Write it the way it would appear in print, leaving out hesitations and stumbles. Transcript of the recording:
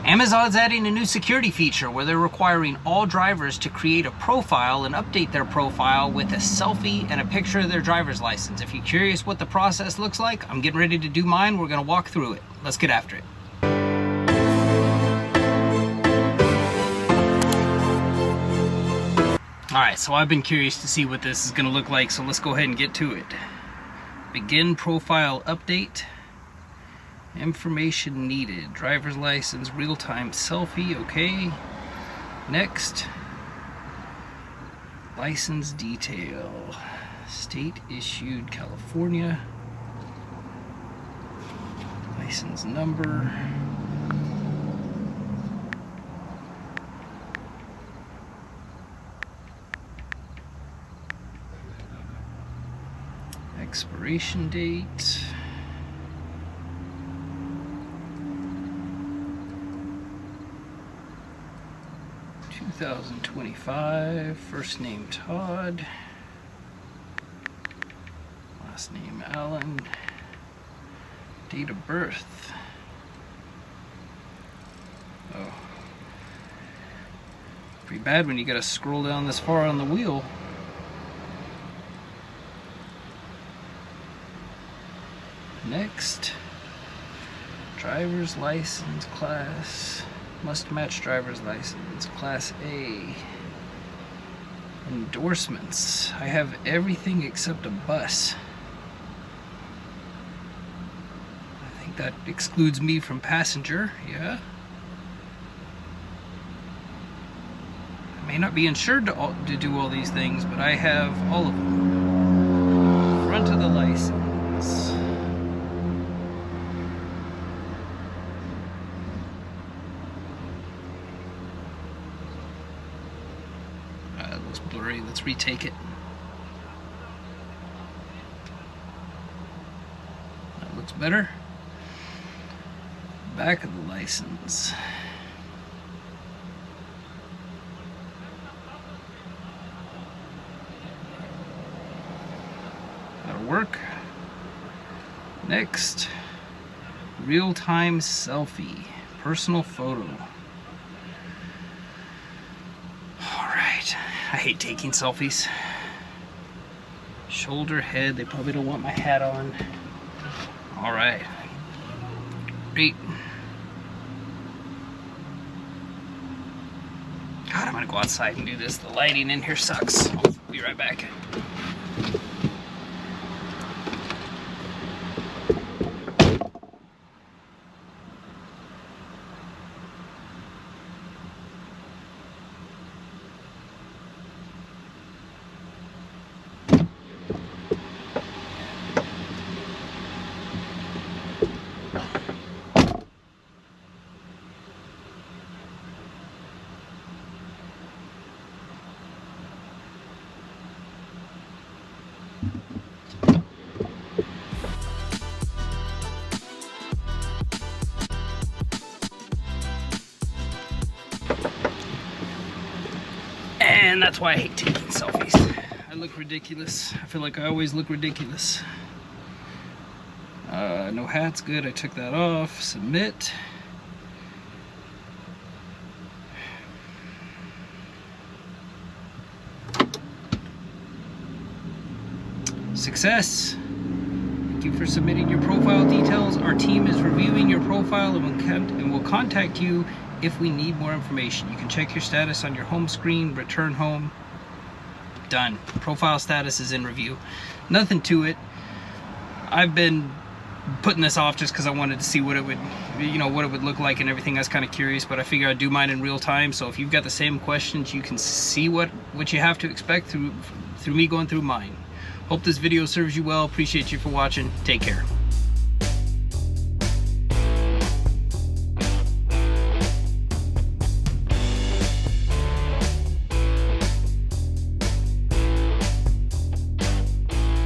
Amazon's adding a new security feature where they're requiring all drivers to create a profile and update their profile with a selfie and a picture of their driver's license. If you're curious what the process looks like, I'm getting ready to do mine. We're going to walk through it. Let's get after it. Alright, so I've been curious to see what this is going to look like, so let's go ahead and get to it. Begin profile update. Information needed. Driver's license, real-time selfie, okay. Next. License detail. State issued, California. License number. Expiration date. $2025. First name Todd. Last name Allen. Date of birth. Oh. Pretty bad when you gotta scroll down this far on the wheel. Next, driver's license class, must match driver's license, class A. Endorsements, I have everything except a bus. I think that excludes me from passenger, yeah. I may not be insured to do all these things, but I have all of them. Front of the license. Looks blurry. Let's retake it. That looks better. Back of the license. That'll work. Next, real-time selfie, personal photo. I hate taking selfies. Shoulder, head, they probably don't want my hat on. Alright. Great. God, I'm gonna go outside and do this. The lighting in here sucks. I'll be right back. And that's why I hate taking selfies. I look ridiculous. I feel like I always look ridiculous. No hat's good. I took that off. Submit. Success. Thank you for submitting your profile details. Our team is reviewing your profile and will contact you if we need more information. You can check your status on your home screen, return home. Done. Profile status is in review. Nothing to it. I've been putting this off just because I wanted to see what it would, what it would look like and everything. I was kind of curious, but I figured I'd do mine in real time. So if you've got the same questions, you can see what you have to expect through me going through mine. Hope this video serves you well. Appreciate you for watching. Take care.